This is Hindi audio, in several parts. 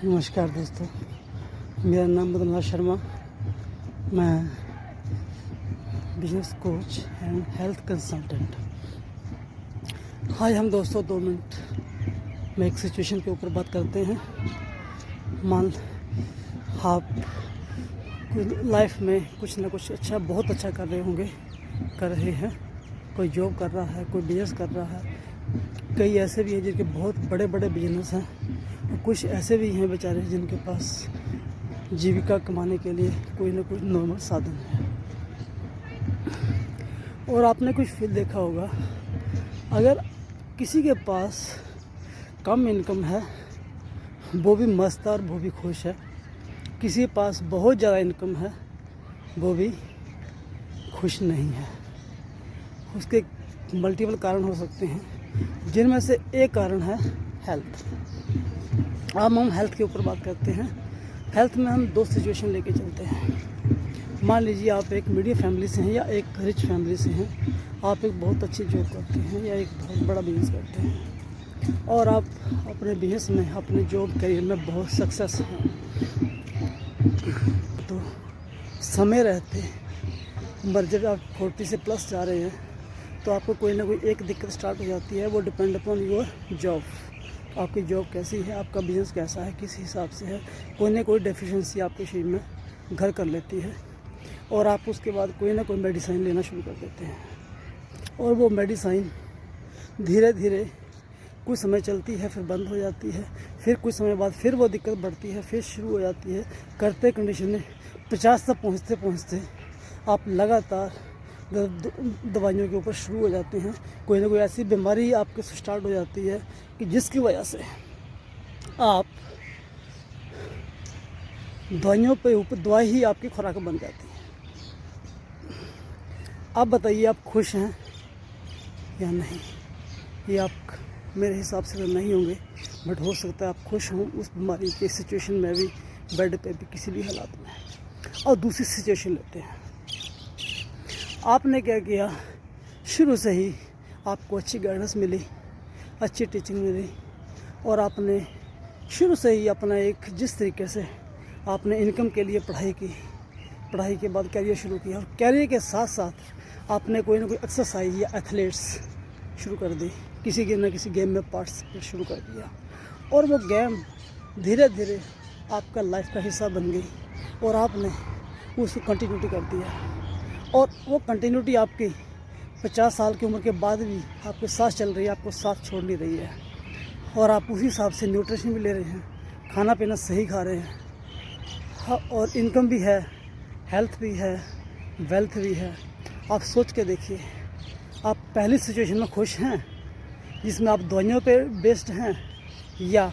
नमस्कार दोस्तों, मेरा नाम मदनलाल शर्मा। मैं business coach and health consultant. आज हम दोस्तों 2 मिनट में एक सिचुएशन के ऊपर बात करते हैं। मान आप लाइफ में कुछ ना कुछ अच्छा, बहुत अच्छा कर रहे हैं। कोई जॉब कर रहा है, कोई बिजनेस कर रहा है। कई ऐसे भी हैं जिनके बहुत बड़े बड़े बिजनेस हैं, और कुछ ऐसे भी हैं बेचारे जिनके पास जीविका कमाने के लिए कोई ना कोई नॉर्मल साधन है। और आपने कुछ फील देखा होगा, अगर किसी के पास कम इनकम है वो भी मस्त है और वो भी खुश है। किसी के पास बहुत ज़्यादा इनकम है वो भी खुश नहीं है। उसके मल्टीपल कारण हो सकते हैं, जिनमें से एक कारण है हेल्थ। अब हम हेल्थ के ऊपर बात करते हैं। हेल्थ में हम 2 सिचुएशन लेके चलते हैं। मान लीजिए आप एक मीडियम फैमिली से हैं या एक रिच फैमिली से हैं। आप एक बहुत अच्छी जॉब करते हैं या एक बहुत बड़ा बिजनेस करते हैं, और आप अपने बिजनेस में, अपने जॉब करियर में बहुत सक्सेस हैं। तो समय रहते उम्र जब आप 40 से प्लस जा रहे हैं तो आपको कोई ना कोई एक दिक्कत स्टार्ट हो जाती है। वो डिपेंड अपॉन योर जॉब। आपकी जॉब कैसी है, आपका बिज़नेस कैसा है, किस हिसाब से है। कोई ना कोई डेफिशिएंसी आपके शरीर में घर कर लेती है, और आप उसके बाद कोई ना कोई मेडिसिन लेना शुरू कर देते हैं। और वो मेडिसिन धीरे धीरे कुछ समय चलती है, फिर बंद हो जाती है, फिर कुछ समय बाद फिर वो दिक्कत बढ़ती है, फिर शुरू हो जाती है। करते कंडीशन में 50 तक पहुँचते पहुँचते आप लगातार दवाइयों के ऊपर शुरू हो जाते हैं। कोई ना कोई ऐसी बीमारी आपके स्टार्ट हो जाती है कि जिसकी वजह से आप दवाइयों पे ऊपर, दवाई ही आपकी खुराक बन जाती है। आप बताइए, आप खुश हैं या नहीं? ये आप मेरे हिसाब से तो नहीं होंगे, बट हो सकता है आप खुश हों उस बीमारी के सिचुएशन में भी, बेड पे भी, किसी भी हालात में। और दूसरी सिचुएशन लेते हैं। आपने क्या किया, शुरू से ही आपको अच्छी गाइडेंस मिली, अच्छी टीचिंग मिली, और आपने शुरू से ही अपना एक जिस तरीके से आपने इनकम के लिए पढ़ाई की, पढ़ाई के बाद कैरियर शुरू किया, और कैरियर के साथ साथ आपने कोई ना कोई एक्सरसाइज या एथलीट्स शुरू कर दी, किसी के न किसी गेम में पार्टिसिपेट शुरू कर दिया, और वो गेम धीरे धीरे आपका लाइफ का हिस्सा बन गई, और आपने उसको कंटिन्यूटी कर दिया। और वो कंटिन्यूटी आपकी 50 साल की उम्र के बाद भी आपके साथ चल रही है, आपको साथ छोड़ नहीं रही है। और आप उसी हिसाब से न्यूट्रिशन भी ले रहे हैं, खाना पीना सही खा रहे हैं, और इनकम भी है, हेल्थ भी है, वेल्थ भी है। आप सोच के देखिए, आप पहली सिचुएशन में खुश हैं जिसमें आप दवाइयों पे बेस्ड हैं, या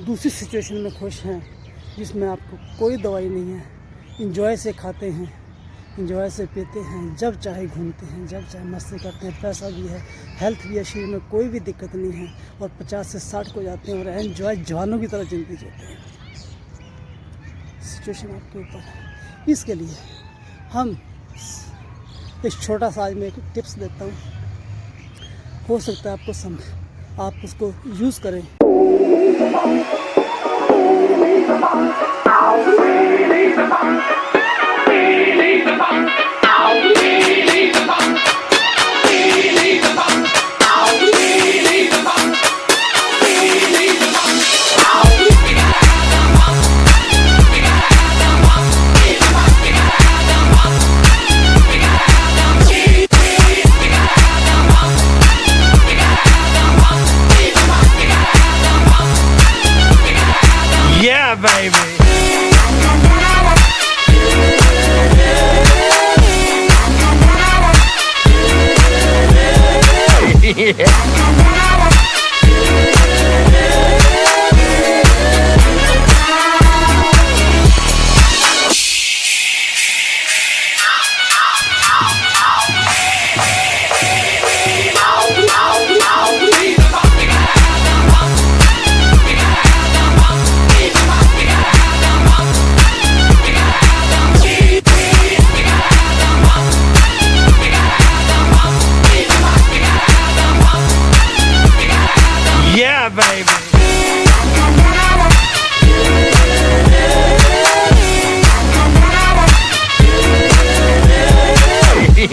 दूसरी सिचुएशन में खुश हैं जिसमें आपको कोई दवाई नहीं है, इंजॉय से खाते हैं, इंजॉय से पीते हैं, जब चाहे घूमते हैं, जब चाहे मस्ती करते हैं, पैसा भी है, हेल्थ भी है, शरीर में कोई भी दिक्कत नहीं है, और 50 से 60 को जाते हैं और एंजॉय जवानों की तरह ज़िंदगी जीते हैं। सिचुएशन आपके ऊपर है। इसके लिए हम एक छोटा सा आज मैं एक टिप्स देता हूँ, हो सकता है आपको आप उसको यूज़ करें। Yeah, baby.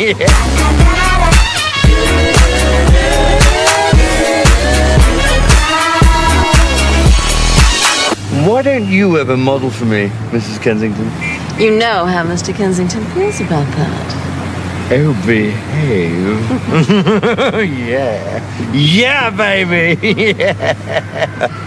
Why don't you ever model for me, Mrs. Kensington? You know how Mr. Kensington feels about that. Oh, behave. Yeah. Yeah, baby. Yeah.